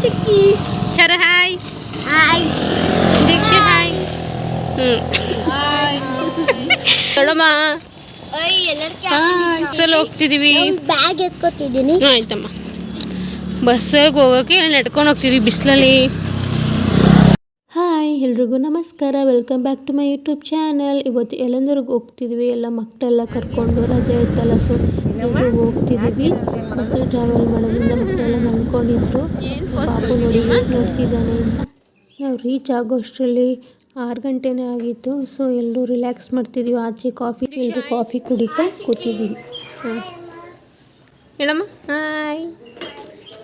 ಚಿಕ್ಕಿ ಚರ hi hi ದೀಕ್ಷೆ hi ಹೇಳಮ್ಮ ಬಸ್ಸಲ್ಲಿ ಹೋಗ್ತಿದೀವಿ ಬ್ಯಾಗ್ ಎತ್ಕೊತಿದ್ದೀನಿ ಆಯ್ತಮ್ಮ ಬಸ್ಸಲ್ಲಿ ಹೋಗೋಕೆ ನಡ್ಕೊಂಡು ಹೋಗ್ತಿದ್ದೀವಿ ಬಿಸಿಲಲ್ಲಿ ಹಾಯ್ ಎಲ್ರಿಗೂ ನಮಸ್ಕಾರ welcome back to my YouTube channel ಇವತ್ತು ಎಲ್ಲಂದ್ರಿಗೆ ಹೋಗ್ತಿದ್ವಿ ಎಲ್ಲ ಮಕ್ಕಳೆಲ್ಲ ಕರ್ಕೊಂಡು ರಜೆ ಇತ್ತಲ್ಲ ಸೊ ಎಲ್ರಿಗೂ ಹೋಗ್ತಿದ್ದೀವಿ ಬಸ್ಸಲ್ಲಿ ಟ್ರಾವೆಲ್ ಮಾಡೋದ್ರಿಂದ ಮಕ್ಕಳೆಲ್ಲ ಮಲ್ಕೊಂಡಿದ್ರು ಪಾಪು ನೋಡಿ ನೋಡ್ತಿದ್ದಾನೆ ಅಂತ ನಾವು ರೀಚ್ ಆಗೋ ಅಷ್ಟರಲ್ಲಿ 6 ಗಂಟೆನೇ ಆಗಿತ್ತು ಸೊ ಎಲ್ಲರೂ ರಿಲ್ಯಾಕ್ಸ್ ಮಾಡ್ತಿದ್ವಿ ಆಚೆ ಎಲ್ಲರೂ ಕಾಫಿ ಕುಡಿತಾ ಕೂತಿದ್ದೀವಿ ಹೇಳಮ್ಮ ಹಾಯ್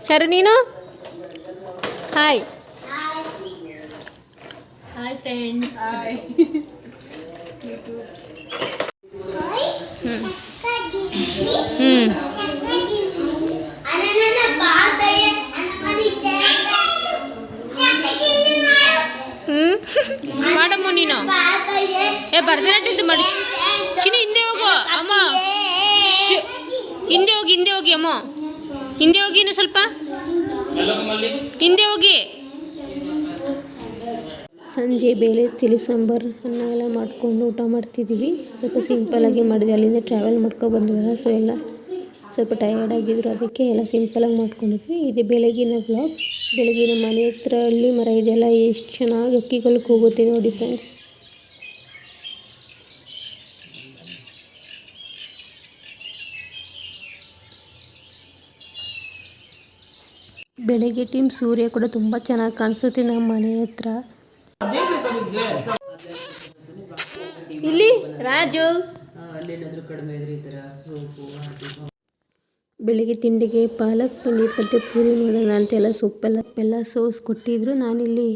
ಚರು ನೀನು ಹಾಯ್ ಹಾಯ್ ಫ್ರೆಂಡ್ಸ್ ಹಾಯ್ ಮಾಡಮ್ಮ ನೀನು ಭರತನಾಟ್ಯದ ಮಾಡಿ ಚಿನಿ ಹಿಂದೆ ಹೋಗು ಅಮ್ಮ ಹಿಂದೆ ಹೋಗಿ ಅಮ್ಮ ಹಿಂದೆ ಹೋಗಿ ಇನ್ನು ಸ್ವಲ್ಪ ಹಿಂದೆ ಹೋಗಿ ಸಂಜೆ ಬೇಳೆ ತಿಳಿ ಸಾಂಬಾರು ಅನ್ನ ಎಲ್ಲ ಮಾಡ್ಕೊಂಡು ಊಟ ಮಾಡ್ತಿದ್ದೀವಿ ಸ್ವಲ್ಪ ಸಿಂಪಲಾಗಿ ಮಾಡಿದ್ವಿ ಅಲ್ಲಿಂದ ಟ್ರಾವೆಲ್ ಮಾಡ್ಕೊಂಡು ಬಂದ್ವಲ್ಲ ಸೊ ಎಲ್ಲ ಸ್ವಲ್ಪ ಟಯರ್ಡ್ ಆಗಿದ್ರು ಅದಕ್ಕೆ ಎಲ್ಲ ಸಿಂಪಲಾಗಿ ಮಾಡ್ಕೊಂಡಿದ್ವಿ ಇದು ಬೆಳಗಿನ ವ್ಲಾಗ್ ಬೆಳಗಿನ ಮನೆ ಹತ್ರ ಹಳ್ಳಿ ಮರ ಇದೆಲ್ಲ ಎಷ್ಟು ಚೆನ್ನಾಗಿ ಅಕ್ಕಿಗಳು ಕೂಗುತ್ತೆ ನೋಡಿ ಫ್ರೆಂಡ್ಸ್ ಬೆಳಗ್ಗೆ ಟೈಮ್ ಸೂರ್ಯ ಕೂಡ ತುಂಬ ಚೆನ್ನಾಗಿ ಕಾಣಿಸುತ್ತೆ ನಮ್ಮ ಮನೆ ಹತ್ರ ಇಲ್ಲಿ ರಾಜು ಬೆಳಿಗ್ಗೆ ತಿಂಡಿಗೆ ಪಾಲಕ್ ಪನ್ನೀರ್ ಮತ್ತು ಪೂರಿ ಮಾಡೋಣ ಅಂತೆಲ್ಲ ಸೊಪ್ಪೆಲ್ಲ ಸೋಸ್ಕೊಟ್ಟಿದ್ರು ನಾನಿಲ್ಲಿ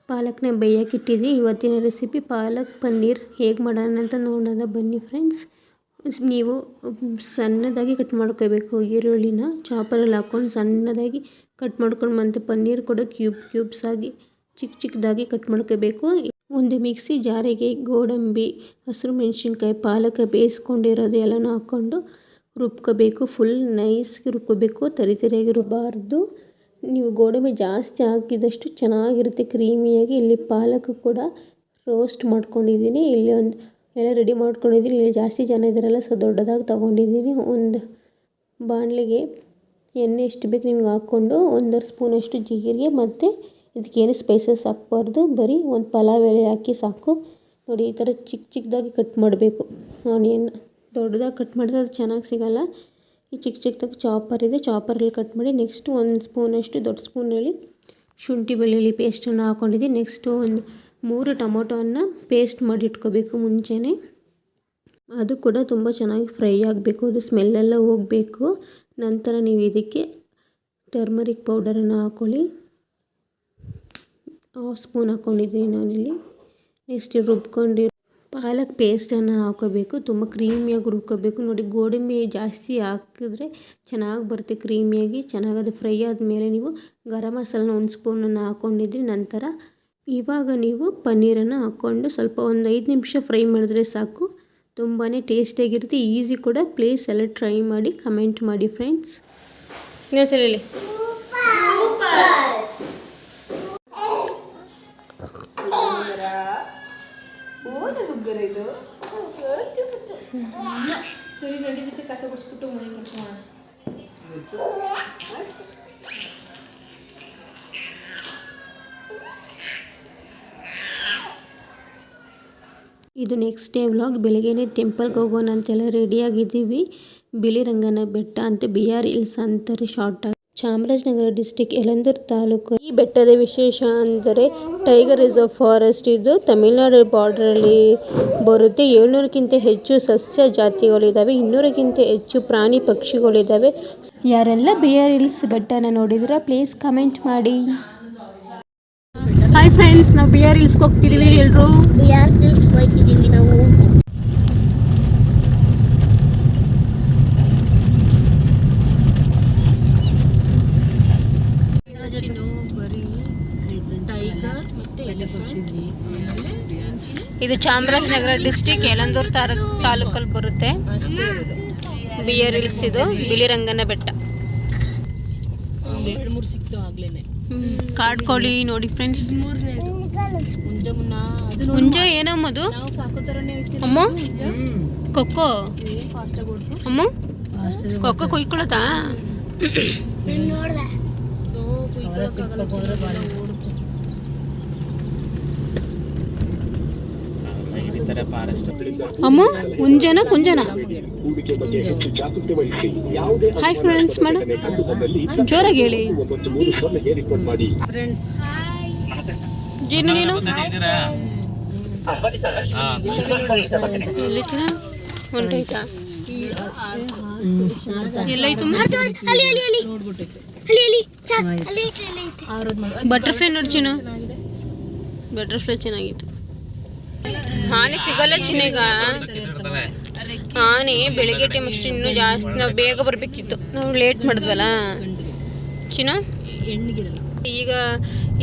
ಪಾಲಕ್ನ ಬೇಯಕ್ಕಿಟ್ಟಿದ್ದೆ ಇವತ್ತಿನ ರೆಸಿಪಿ ಪಾಲಕ್ ಪನ್ನೀರ್ ಹೇಗೆ ಮಾಡೋಣ ಅಂತ ನೋಡೋಣ ಬನ್ನಿ ಫ್ರೆಂಡ್ಸ್ ನೀವು ಸಣ್ಣದಾಗಿ ಕಟ್ ಮಾಡ್ಕೋಬೇಕು ಈರುಳ್ಳಿನ ಚಾಪರಲ್ಲಿ ಹಾಕ್ಕೊಂಡು ಸಣ್ಣದಾಗಿ ಕಟ್ ಮಾಡ್ಕೊಂಡು ಮತ್ತು ಪನ್ನೀರ್ ಕೂಡ ಕ್ಯೂಬ್ಸ್ ಆಗಿ ಚಿಕ್ಕದಾಗಿ ಕಟ್ ಮಾಡ್ಕೋಬೇಕು ಒಂದು ಮಿಕ್ಸಿ ಜಾರಿಗೆ ಗೋಡಂಬಿ ಹಸಿರು ಮೆಣಸಿನ್ಕಾಯಿ ಪಾಲಕ ಬೇಯಿಸ್ಕೊಂಡಿರೋದು ಎಲ್ಲನೂ ಹಾಕ್ಕೊಂಡು ರುಬ್ಕೋಬೇಕು ಫುಲ್ ನೈಸ್ಗೆ ರುಬ್ಕೋಬೇಕು ತರಿಯಾಗಿ ರುಬ್ಬಾರ್ದು ನೀವು ಗೋಡಂಬಿ ಜಾಸ್ತಿ ಹಾಕಿದಷ್ಟು ಚೆನ್ನಾಗಿರುತ್ತೆ ಕ್ರೀಮಿಯಾಗಿ ಇಲ್ಲಿ ಪಾಲಕ್ ಕೂಡ ರೋಸ್ಟ್ ಮಾಡ್ಕೊಂಡಿದ್ದೀನಿ ಇಲ್ಲಿ ಎಲ್ಲ ರೆಡಿ ಮಾಡ್ಕೊಂಡಿದ್ದೀನಿ ಇಲ್ಲಿ ಜಾಸ್ತಿ ಜನ ಇದ್ದಾರಲ್ಲ ಸೊ ದೊಡ್ಡದಾಗಿ ತೊಗೊಂಡಿದ್ದೀನಿ ಒಂದು ಬಾಣಲೆಗೆ ಎಣ್ಣೆ ಎಷ್ಟು ಬೇಕು ನಿಮ್ಗೆ ಹಾಕ್ಕೊಂಡು 1.5 ಸ್ಪೂನಷ್ಟು ಜೀರಿಗೆ ಮತ್ತು ಇದಕ್ಕೇನು ಸ್ಪೈಸಸ್ ಹಾಕ್ಬಾರ್ದು ಬರೀ ಒಂದು ಪಲಾವ್ ಎಲೆ ಹಾಕಿ ಸಾಕು ನೋಡಿ ಈ ಥರ ಚಿಕ್ಕದಾಗಿ ಕಟ್ ಮಾಡಬೇಕು ಆನಿಯನ್ ದೊಡ್ಡದಾಗಿ ಕಟ್ ಮಾಡಿದ್ರೆ ಅದು ಚೆನ್ನಾಗಿ ಸಿಗೋಲ್ಲ ಈ ಚಿಕ್ಕದಾಗಿ ಚಾಪರ್ ಇದೆ ಚಾಪರಲ್ಲಿ ಕಟ್ ಮಾಡಿ ನೆಕ್ಸ್ಟು 1 ಸ್ಪೂನಷ್ಟು ದೊಡ್ಡ ಸ್ಪೂನಲ್ಲಿ ಶುಂಠಿ ಬೆಳ್ಳುಳ್ಳಿ ಪೇಸ್ಟನ್ನು ಹಾಕ್ಕೊಂಡಿದ್ದೀನಿ ನೆಕ್ಸ್ಟು ಒಂದು 3 ಟೊಮೊಟೊವನ್ನು ಪೇಸ್ಟ್ ಮಾಡಿ ಇಟ್ಕೋಬೇಕು ಮುಂಚೆನೇ ಅದು ಕೂಡ ತುಂಬ ಚೆನ್ನಾಗಿ ಫ್ರೈ ಆಗಬೇಕು ಅದು ಸ್ಮೆಲ್ಲೆಲ್ಲ ಹೋಗಬೇಕು ನಂತರ ನೀವು ಇದಕ್ಕೆ ಟರ್ಮರಿಕ್ ಪೌಡರನ್ನು ಹಾಕ್ಕೊಳ್ಳಿ 1/2 ಸ್ಪೂನ್ ಹಾಕ್ಕೊಂಡಿದ್ದೀನಿ ನಾನಿಲ್ಲಿ ನೆಕ್ಸ್ಟ್ ರುಬ್ಕೊಂಡು ಪಾಲಕ್ ಪೇಸ್ಟನ್ನು ಹಾಕೋಬೇಕು ತುಂಬ ಕ್ರೀಮಿಯಾಗಿ ರುಬ್ಕೋಬೇಕು ನೋಡಿ ಗೋಡಂಬಿ ಜಾಸ್ತಿ ಹಾಕಿದ್ರೆ ಚೆನ್ನಾಗಿ ಬರುತ್ತೆ ಕ್ರೀಮಿಯಾಗಿ ಚೆನ್ನಾಗದು ಫ್ರೈ ಆದಮೇಲೆ ನೀವು ಗರಂ ಮಸಾಲನ 1 ಸ್ಪೂನನ್ನು ಹಾಕ್ಕೊಂಡಿದ್ರಿ ನಂತರ ಇವಾಗ ನೀವು ಪನ್ನೀರನ್ನು ಹಾಕ್ಕೊಂಡು ಸ್ವಲ್ಪ ಒಂದು 5 ನಿಮಿಷ ಫ್ರೈ ಮಾಡಿದ್ರೆ ಸಾಕು ತುಂಬಾ ಟೇಸ್ಟಿಯಾಗಿರುತ್ತೆ ಈಸಿ ಕೂಡ ಪ್ಲೀಸ್ ಎಲ್ಲ ಟ್ರೈ ಮಾಡಿ ಕಮೆಂಟ್ ಮಾಡಿ ಫ್ರೆಂಡ್ಸ್ ಇನ್ನೊಂದ್ಸಲ ಸರಿ ನಡೀಲಿಕ್ಕೆ ಕಸ ಗುಡಿಸ್ಬಿಟ್ಟು ಮುಂದಿನ ಕೆಲಸ ಮಾಡೋಣ ಇದು ನೆಕ್ಸ್ಟ್ ಡೇ ವ್ಲಾಗ್ ಬೆಳಗ್ಗೆನೇ ಟೆಂಪಲ್ಗೆ ಹೋಗೋಣ ಅಂತೆಲ್ಲ ರೆಡಿಯಾಗಿದ್ದೀವಿ ಬಿಳಿರಂಗನ ಬೆಟ್ಟ ಅಂತ BR ಹಿಲ್ಸ್ ಅಂತಾರೆ ಶಾರ್ಟಾಗಿ ಚಾಮರಾಜನಗರ ಡಿಸ್ಟಿಕ್ ಯಳಂದೂರು ತಾಲೂಕು ಈ ಬೆಟ್ಟದ ವಿಶೇಷ ಅಂದರೆ ಟೈಗರ್ ರಿಸರ್ವ್ ಫಾರೆಸ್ಟ್ ಇದು ತಮಿಳುನಾಡು ಬಾರ್ಡ್ರಲ್ಲಿ ಬರುತ್ತೆ 700ಕ್ಕಿಂತ ಹೆಚ್ಚು ಸಸ್ಯ ಜಾತಿಗಳಿದ್ದಾವೆ 200ಕ್ಕಿಂತ ಹೆಚ್ಚು ಪ್ರಾಣಿ ಪಕ್ಷಿಗಳಿದ್ದಾವೆ ಯಾರೆಲ್ಲ BR ಹಿಲ್ಸ್ ಬೆಟ್ಟನ ನೋಡಿದ್ರೆ ಪ್ಲೀಸ್ ಕಮೆಂಟ್ ಮಾಡಿ ಹಾಯ್ ಫ್ರೆಂಡ್ಸ್ ನಾವು BR ಹಿಲ್ಸ್ಗೆ ಹೋಗ್ತಿದ್ದೀವಿ ಎಲ್ಲರೂ BR ಹಿಲ್ಸ್ ಹೋಗ್ತಿದ್ದೀವಿ ನಾವು ಇದು ಚಾಮರಾಜನಗರ ಡಿಸ್ಟಿಕ್ ಯಳಂದೂರು ತಾಲೂಕಲ್ಲಿ ಬರುತ್ತೆ BR ಹಿಲ್ಸ್ ಇದು ಬಿಳಿರಂಗನ ಬೆಟ್ಟ 2-3 ಸಿಕ್ತು ಆಗ್ಲೇನೆ ಕಾಡ್ಕೊಳ್ಳಿ ನೋಡಿ ಫ್ರೆಂಡ್ಸ್. ಮುಂಜೆ ಏನಮ್ಮದು ಅಮ್ಮ ಕೊಕ್ಕೋ ಅಮ್ಮ ಕೊಕ್ಕೋ ಕೊಯ್ಕೊಳ್ಳೋದಾ? ಅಮ್ಮ ಮುಂಜಾನ ಕುಂಜಾನ. ಹಾಯ್ ಫ್ರೆಂಡ್ಸ್ ಮಾಡು, ಜೋರಾಗಿ ಹೇಳಿ. ಜೀನು ನೀನು ಎಲ್ಲಿ ಹೊಂಟೋಯ್ತಾ? ಎಲ್ಲಾಯ್ತು? ಬಟರ್ಫ್ಲೈ ನೋಡಿ ಚಿನ್ನು, ಬಟರ್ಫ್ಲೈ ಚೆನ್ನಾಗಿತ್ತು. ಆನೆ ಸಿಗಲ್ಲ ಚಿನ್ನೀಗ. ಆನೆ ಬೆಳಗ್ಗೆ ಟೈಮ್ ಅಷ್ಟು ಇನ್ನೂ ಜಾಸ್ತಿ. ನಾವು ಬೇಗ ಬರಬೇಕಿತ್ತು, ನಾವು ಲೇಟ್ ಮಾಡಿದ್ವಲ್ಲ ಚಿನ್ನ. ಈಗ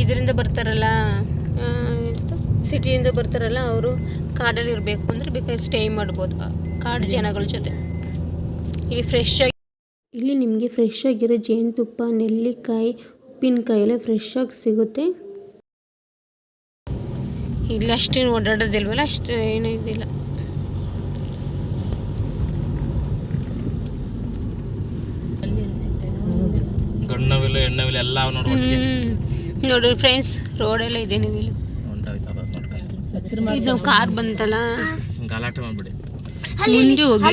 ಇದರಿಂದ ಬರ್ತಾರಲ್ಲ, ಸಿಟಿಯಿಂದ ಬರ್ತಾರಲ್ಲ, ಅವರು ಕಾಡಲ್ಲಿ ಇರಬೇಕು ಅಂದರೆ ಬೇಕಾದ್ರೆ ಸ್ಟೇ ಮಾಡ್ಬೋದು ಕಾಡು ಜನಗಳ ಜೊತೆ. ಇಲ್ಲಿ ನಿಮಗೆ ಫ್ರೆಶ್ ಆಗಿರೋ ಜೇನುತುಪ್ಪ, ನೆಲ್ಲಿಕಾಯಿ, ಉಪ್ಪಿನಕಾಯಿ ಎಲ್ಲ ಫ್ರೆಶ್ ಆಗಿ ಸಿಗುತ್ತೆ. ಇಲ್ಲಿ ಅಷ್ಟೇನು ಓಡಾಡೋದಿಲ್ವಲ್ಲ, ಅಷ್ಟು ಏನೂ ಇದಿಲ್ಲ. ನೋಡ್ರಿ ಫ್ರೆಂಡ್ಸ್, ರೋಡೆಲ್ಲ ಇದೆ. ನೀವು ಇದು ನಾವು ಕಾರ್ ಬಂತಲ್ಲ, ಮುಂದೆ ಹೋಗಿ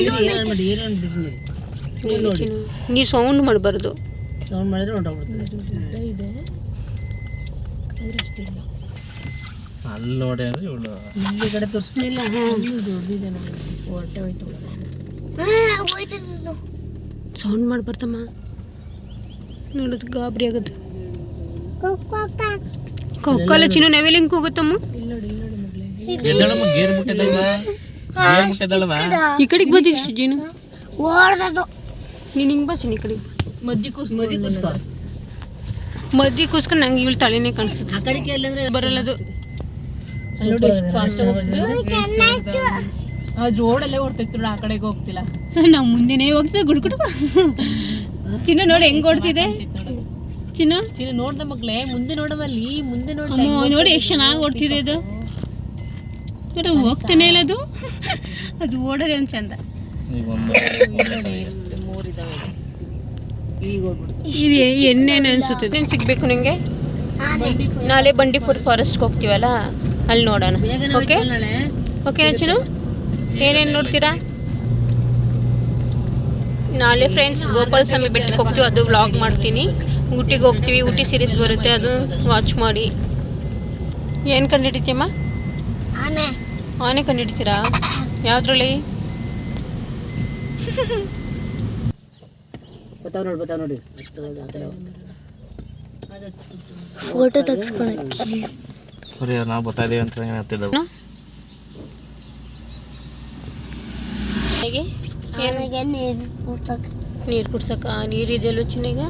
ನೀವು ಸೌಂಡ್ ಮಾಡಬಾರ್ದು. ಸೌಂಡ್ ಮಾಡಿದ್ರೆ ಹೊರಟೋಗ್ಬಿಡ್ತದೆ. ಅಲ್ಲಿ ನೋಡಿ ಅಂದ್ರೆ ಇವಳು ಈ ಕಡೆ ತೋರಿಸ್ಲಿಲ್ಲ. ಹೊರಟೆ ಹೋಯ್ತು. ಸೌಂಡ್ ಮಾಡ್ಬಾರ್ದಮ್ಮ, ನೋಡೋದು ಗಾಬರಿ ಆಗುತ್ತೆ. ಕೊಕ್ಕಲ್ಲ ಚಿನ್ನು, ನಾವೆಲ್ಲ ಹಿಂಗೆ ಹೋಗುತ್ತಮ್ಮ. ಈ ಕಡೆಗೆ ಬದಿ ಜೀನು, ನೀನು ಹಿಂಗೆ ಬಾ ಚಿನ್ನು ಈ ಕಡೆ. ಮದ್ದಿ ಕೂಸ್ಕೊಂಡು ನಂಗೆ ಇವಳು ತಲೆನೇ ಕಾಣಿಸುತ್ತೆ. ಆ ಕಡೆಗೆ ಎಲ್ಲಂದ್ರೆ ಬರಲ್ಲದು. ಅದು ರೋಡಲ್ಲೇ ಓಡ್ತಿತ್ತು, ಆ ಕಡೆಗೆ ಹೋಗ್ತಿಲ್ಲ. ನಾವು ಮುಂದೆನೇ ಹೋಗ್ತೀವಿ ಗುಡ್ಗುಡ್. ಚಿನ್ನ ನೋಡಿ ಹೆಂಗ್ ಓಡ್ತಿದೆ. ಚಿನ್ನ ನೋಡ್ದ ಮಕ್ಳೇ, ಮುಂದೆ ನೋಡವಲ್ಲಿ, ಮುಂದೆ ನೋಡಿ ಎಷ್ಟು ಚೆನ್ನಾಗಿ ಓಡ್ತಿದೆ ಅದು. ಹೋಗ್ತಾನೆ ಇಲ್ಲ ಅದು, ಅದು ಓಡೋದೇ ಒಂದು ಚಂದ. ಇದು ಎಣ್ಣೆನ ಅನ್ಸುತ್ತೆ. ಸಿಗ್ಬೇಕು ನಿಂಗೆ. ನಾಳೆ ಬಂಡೀಪುರ ಫಾರೆಸ್ಟ್ಗೆ ಹೋಗ್ತೀವಲ್ಲ, ಅಲ್ಲಿ ನೋಡೋಣ. ಓಕೆ ಓಕೆನಾ ಚಿನ್ನು? ಏನೇನು ನೋಡ್ತೀರಾ? ನಾಳೆ ಫ್ರೆಂಡ್ಸ್ ಗೋಪಾಲ ಸ್ವಾಮಿ ಬೆಟ್ಟಕ್ಕೆ ಹೋಗ್ತೀವಿ, ಅದು ವ್ಲಾಗ್ ಮಾಡ್ತೀನಿ. ಊಟಿಗೆ ಹೋಗ್ತೀವಿ, ಊಟಿ ಸೀರೀಸ್ ಬರುತ್ತೆ, ಅದು ವಾಚ್ ಮಾಡಿ. ಏನು ಕಂಡಿಡ್ತೀಯಮ್ಮ? ಆನೆ ಕಂಡಿಡ್ತೀರಾ? ಯಾವುದ್ರಲ್ಲಿ? ನೋಡಿ ಫೋಟೋ ತೆಗೆಸ್ಕೊಳಕ್ಕೆ ನಾವು ಬರ್ತಾ ಇದೀವಿ ಅಂತ ಹೇಳ್ತಿದ್ದೆವು. ನೀರು ಕುಡ್ಸಕ್ಕ ನೀರಿದೆಯಲ್ಲ ಚಿನ್ನೀಗ.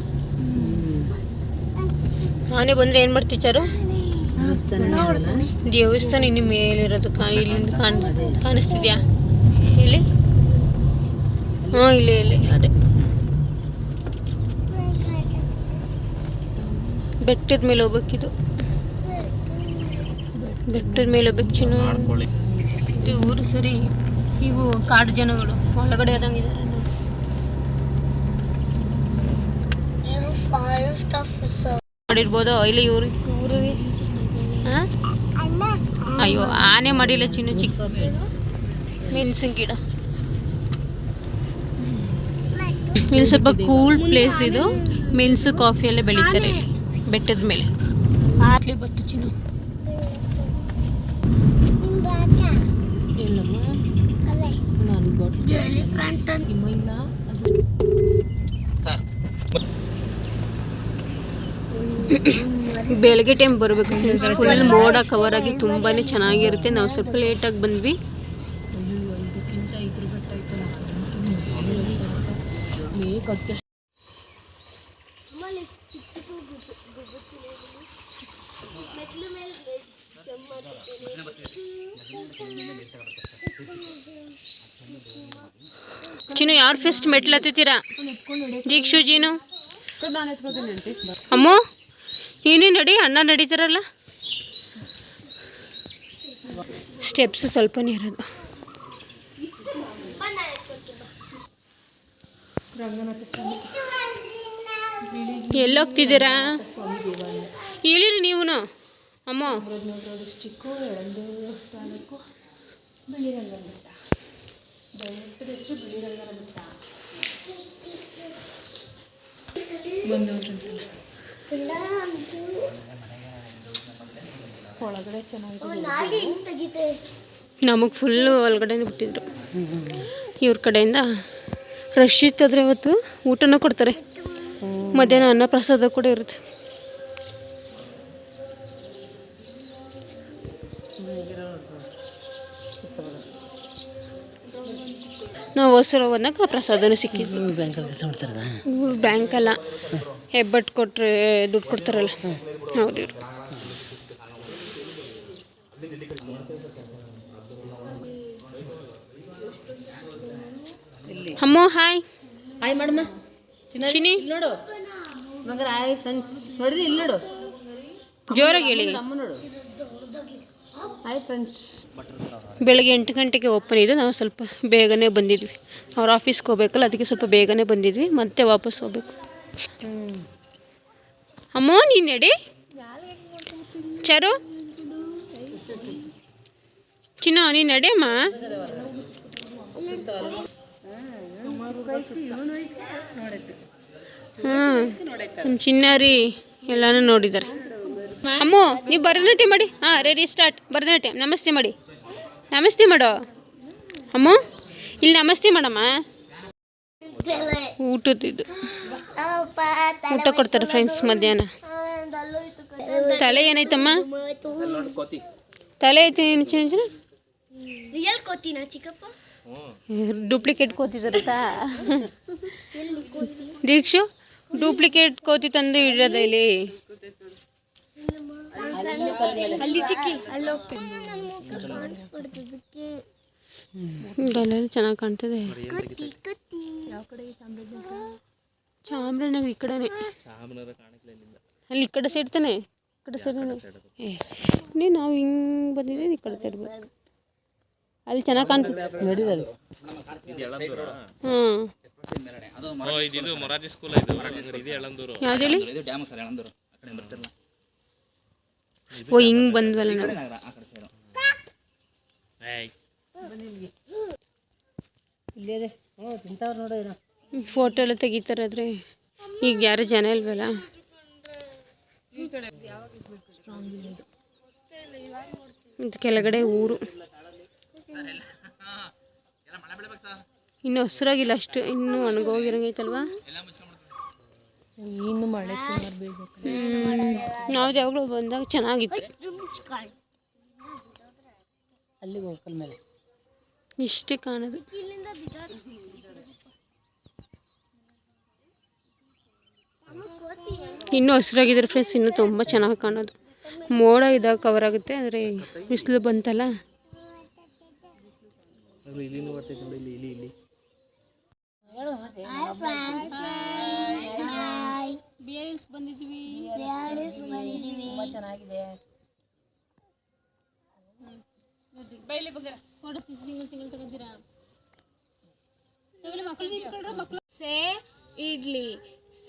ಆನೆ ಬಂದರೆ ಏನು ಮಾಡ್ತೀವಿ ಚಾರು? ದೇವಸ್ಥಾನ ಇನ್ನು ಮೇಲಿರೋದು ಇಲ್ಲಿಂದ ಕಾಣಿಸ್ತಿದ್ಯಾ? ಇಲ್ಲಿ ಹಾಂ, ಇಲ್ಲಿ ಅದೇ ಬೆಟ್ಟದ ಮೇಲೆ ಹೋಗ್ಬೇಕಿದು. ಬೆಟ್ಟದ ಮೇಲೆ ಹೋಗ್ಬೇಕು ಚಿನ್ನು. ಇದು ಊರು ಸರಿ, ಇವು ಕಾಡು ಜನಗಳು ಒಳಗಡೆ ಆದಂಗಿದ್ದಾರೆ. ಮಾಡಿರ್ಬೋದು ಇಲ್ಲಿ ಊರಿಗೆ. ಅಯ್ಯೋ, ಆನೆ ಮಾಡಿಲ್ಲ ಚಿನ್ನು. ಚಿಕ್ಕ ಮೆಣಸಿನ ಗಿಡ. ಇಲ್ಲಿ ಸ್ವಲ್ಪ ಕೂಲ್ ಪ್ಲೇಸ್ ಇದು. ಮೆಣಸು, ಕಾಫಿ ಎಲ್ಲ ಬೆಳೀತಾರೆ ಇಲ್ಲಿ ಬೆಟ್ಟದ ಮೇಲೆ. ಬತ್ತು ಚಿನ್ನು. ಇಲ್ಲಮ್ಮ, ನಾನು ಬಾಟ್ಲ್ ಇಲ್ಲ. ಬೆಳಗ್ಗೆ ಟೈಮ್ ಬರಬೇಕು. ಫುಲ್ ಮೋಡ ಕವರ್ ಆಗಿ ತುಂಬಾ ಚೆನ್ನಾಗಿರುತ್ತೆ. ನಾವು ಸ್ವಲ್ಪ ಲೇಟಾಗಿ ಬಂದ್ವಿ. ಚಿನ್ನು, ಯಾರು ಫಸ್ಟ್ ಮೆಟ್ಲು ಹತ್ತೀರಾ? ದೀಕ್ಷು ಜೀನು. ಅಮ್ಮ ನೀನೇ ನಡಿ, ಅಣ್ಣ ನಡೀತಾರಲ್ಲ. ಸ್ಟೆಪ್ಸ್ ಸ್ವಲ್ಪನೇ ಇರೋದು. ಎಲ್ಲೋಗ್ತಿದ್ದೀರಾ? ಇಳಿರಿ ನೀವು. ಅಮ್ಮ ಡಿಸ್ಟಿಕ್ಕು ಯಳಂದೂರು ತಾಲೂಕು ಬಿಳಿರಂಗನ ಬೆಟ್ಟ. ಬೆಟ್ಟದ ಹೆಸರು ಬಿಳಿರಂಗನ ಬೆಟ್ಟ. ಬಂದವ್ರಂತಲ್ಲ ಒಳಗಡೆ ಚೆನ್ನಾಗಿದೆ. ನಮಗೆ ಫುಲ್ಲು ಒಳಗಡೆನೇ ಬಿಟ್ಟಿದ್ರು. ಇವ್ರ ಕಡೆಯಿಂದ ರಶ್ ಇತ್ತಂದರೆ ಇವತ್ತು ಊಟನೂ ಕೊಡ್ತಾರೆ. ಮಧ್ಯಾಹ್ನ ಅನ್ನ ಪ್ರಸಾದ ಕೂಡ ಇರುತ್ತೆ. ನಾವು ಹೊಸರು ಹೋದಾಗ ಪ್ರಸಾದನೂ ಸಿಕ್ಕಿದ್ದು. ಬ್ಯಾಂಕಲ್ಲ, ಹೆಬ್ಬಟ್ಟು ಕೊಟ್ಟರೆ ದುಡ್ಡು ಕೊಡ್ತಾರಲ್ಲ ಹೌದು. ಇವರು ಅಮ್ಮ ಹಾಯ್ ಹಾಯ್ ಮಾಡಮ್ಮ. ಚಿನ್ನಿ ನೋಡು ಮಗರ ಹಾಯ್ ಫ್ರೆಂಡ್ಸ್. ನೋಡಿದ್ರಿ ಇಲ್ಲಿ ನೋಡು, ಜೋರಾಗಿ ಹೇಳಿ. ಅಮ್ಮ ನೋಡು ಹಾಯ್ ಫ್ರೆಂಡ್ಸ್. ಬೆಳಗ್ಗೆ 8 ಗಂಟೆಗೆ ಓಪನ್ ಇದೆ. ನಾವು ಸ್ವಲ್ಪ ಬೇಗನೆ ಬಂದಿದ್ವಿ. ಅವ್ರ ಆಫೀಸ್ಗೆ ಹೋಗ್ಬೇಕಲ್ಲ, ಅದಕ್ಕೆ ಸ್ವಲ್ಪ ಬೇಗನೆ ಬಂದಿದ್ವಿ. ಮತ್ತೆ ವಾಪಸ್ ಹೋಗ್ಬೇಕು. ಅಮ್ಮ ನೀನು ನಡಿ. ಚಾರು ಚಿನ್ನ ನೀನು ನಡಿಯಮ್ಮ. ನಮ್ಮ ಚಿನ್ನಾರಿ ಎಲ್ಲಾನು ನೋಡಿದ್ದಾರೆ. ಅಮ್ಮ ನೀವು ಭರತನಾಟ್ಯ ಮಾಡಿ. ಹಾಂ ರೆಡಿ ಸ್ಟಾರ್ಟ್. ಭರತನಾಟ್ಯ ನಮಸ್ತೆ ಮಾಡಿ. ನಮಸ್ತೆ ಮಾಡೋ ಅಮ್ಮ. ಇಲ್ಲಿ ನಮಸ್ತೆ ಮಾಡಮ್ಮ. ಊಟದಿದ್ದು ಊಟ ಕೊಡ್ತಾರೆ ಫ್ರೆಂಡ್ಸ್ ಮಧ್ಯಾಹ್ನ. ತಲೆ ಏನಾಯ್ತಮ್ಮ? ತಲೆ ಐತೆ ಏನು ಚಿನ್ನ? ಡೂಪ್ಲಿಕೇಟ್ ಕೋತಿ ತರುತ್ತಾ ದೀಕ್ಷು? ಡೂಪ್ಲಿಕೇಟ್ ಕೋತಿ ತಂದು ಇಡೋದ ಇಲ್ಲಿ. ಇದೆಲ್ಲ ಚೆನ್ನಾಗಿ ಕಾಣ್ತದೆ. ಚಾಮರಾಜನಗರ ಈ ಕಡೆನೇ, ಅಲ್ಲಿ ಈ ಕಡೆ ಸೈಡ್ ತಾನೆ, ಈ ಕಡೆ ಸೈಡ್ ನಾವು ಹಿಂಗೆ ಬಂದಿದ್ದೀವಿ. ಈ ಕಡೆ ತಿರ್ಬೇಕು, ಅಲ್ಲಿ ಚೆನ್ನಾಗಿ ಕಾಣ್ತದೆ. ನಡೀತದೆ. ಯಾವ್ದು ಹೇಳಿ? ಓ ಹಿಂಗೆ ಬಂದ್ವಲ್ಲ ನಾವು. ಫೋಟೋ ಎಲ್ಲ ತೆಗಿತಾರೆ. ಆದರೆ ಈಗ ಯಾರು ಜನ ಇಲ್ವಲ್ಲ. ಇದು ಕೆಳಗಡೆ ಊರು. ಇನ್ನು ಹಸ್ರಾಗಿಲ್ಲ ಅಷ್ಟು, ಇನ್ನೂ ಒಣಗೋಗಿರಂಗೈತಲ್ವಾ. ಇನ್ನು ಮಳೆ ಸುಮಾರು ಬೀಳ್ಬೇಕು. ನಾವು ಯಾವಾಗಲೂ ಬಂದಾಗ ಚೆನ್ನಾಗಿತ್ತು. ಅಲ್ಲಿ ಹೋಗಲ್ ಮೇಲೆ ಇಷ್ಟೇ ಕಾಣೋದು. ಇನ್ನೂ ಹಸ್ರಾಗಿದ್ದಾರೆ ಫ್ರೆಂಡ್ಸ್. ಇನ್ನೂ ತುಂಬ ಚೆನ್ನಾಗಿ ಕಾಣೋದು. ಮೋಡ ಇದಾಗ ಕವರ್ ಆಗುತ್ತೆ, ಆದರೆ ಬಿಸಿಲು ಬಂತಲ್ಲ. ಬಂದಿದ್ವಿ, ಚೆನ್ನಾಗಿದೆ. ಇಡ್ಲಿ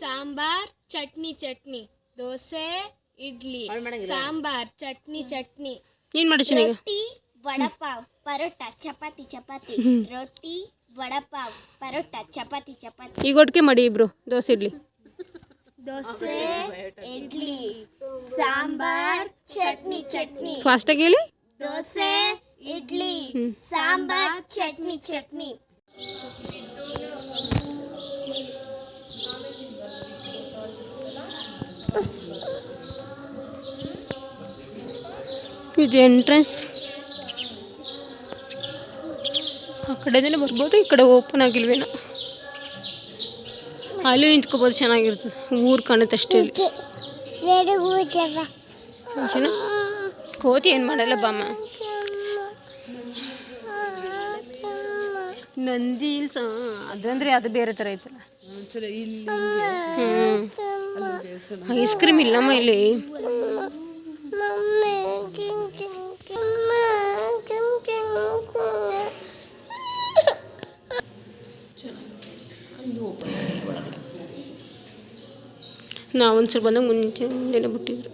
ಸಾಂಬಾರ್ ಚಟ್ನಿ ಚಟ್ನಿ, ದೋಸೆ ಇಡ್ಲಿ ಸಾಂಬಾರ್ ಚಟ್ನಿ ಚಟ್ನಿ. ಏನ್ ಮಾಡಿ ರೊಟ್ಟಿ ವಡಪಾವ್ ಪರೋಟ ಚಪಾತಿ ಚಪಾತಿ, ರೊಟ್ಟಿ ವಡಪಾವ್ ಪರೋಟ ಚಪಾತಿ ಚಪಾತಿ. ಈಗ ಒಟ್ಟಿಗೆ ಮಾಡಿ ಇಬ್ರು ದೋಸೆ ಇಡ್ಲಿ. ದೋಸೆ ಇಡ್ಲಿ ಸಾಂಬಾರ್ ಚಟ್ನಿ ಚಟ್ನಿ. ಫಾಸ್ಟಾಗಿ ಹೇಳಿ. ದೋಸೆ ಇಡ್ಲಿ ಸಾಂಬಾರ್ ಚಟ್ನಿ ಚಟ್ನಿ. ಇದು ಎಂಟ್ರೆನ್ಸ್. ಆ ಕಡೆದಲ್ಲೇ ಬರ್ಬೋದು, ಈ ಕಡೆ ಓಪನ್ ಆಗಿಲ್ವೇನೋ. ಅಲ್ಲಿ ನಿಂತ್ಕೋಬೋದು, ಚೆನ್ನಾಗಿರ್ತದೆ. ಊರು ಕಾಣುತ್ತೆ ಅಷ್ಟೇ. ಕೋತಿ ಏನು ಮಾಡಲ್ಲ ಬಾಮ್ಮ. ನಂದಿ ಹಿಲ್ಸ್ ಅದಂದ್ರೆ ಅದು ಬೇರೆ ಥರ ಐತಲ್ಲ. ಐಸ್ ಕ್ರೀಮ್ ಇಲ್ಲಮ್ಮ ಇಲ್ಲಿ. ನಾವೊಂದ್ಸಲ ಬಂದಾಗ ಮುಂಚೆನೇ ಬಿಟ್ಟಿದ್ರು.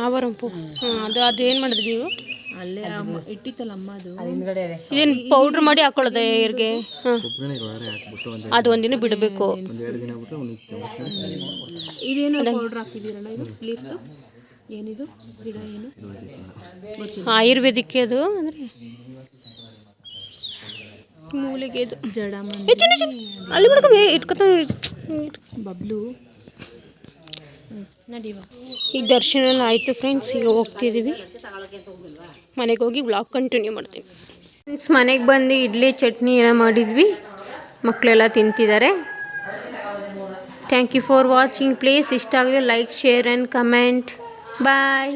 ಆವರಂಪು ಅದೇನು ಮಾಡಿದ್ರಿ ನೀವು? ಅಲ್ಲೇ ಇಟ್ಟಿತ್ತಲ್ಲ ಅಮ್ಮ ಅದು ಇದೇನು ಪೌಡ್ರ್ ಮಾಡಿ ಹಾಕೊಳ್ಳೋದ ಹೇರ್ಗೆ? ಹಾಂ, ಅದು ಒಂದಿನ ಬಿಡಬೇಕು. ಇದೇನು ಪೌಡ್ರ್ ಹಾಕಿದ್ದೀರಲ್ಲ, ಇದು ಲೀಫ್ದು ಏನಿದು ಗಿಡ ಏನು? ಆಯುರ್ವೇದಿಕ್ ಅದು ಅಂದರೆ ಮೂಲಿಗೆ ಇದು ಅಲ್ಲಿ ಬಿಡ್ಕೊ ಇಟ್ಕೊತ ಬಬ್ಲು ನಡೀವ. ಈಗ ದರ್ಶನ ಎಲ್ಲ ಆಯಿತು ಫ್ರೆಂಡ್ಸ್. ಈಗ ಹೋಗ್ತಿದ್ದೀವಿ ಮನೆಗೆ. ಹೋಗಿ ವ್ಲಾಗ್ ಕಂಟಿನ್ಯೂ ಮಾಡ್ತೀವಿ ಫ್ರೆಂಡ್ಸ್. ಮನೆಗೆ ಬಂದು ಇಡ್ಲಿ ಚಟ್ನಿ ಎಲ್ಲ ಮಾಡಿದ್ವಿ, ಮಕ್ಕಳೆಲ್ಲ ತಿಂತಿದ್ದಾರೆ. Thank you for watching. Please ಇಷ್ಟ ಆಗಿದೆ like, share and comment. Bye.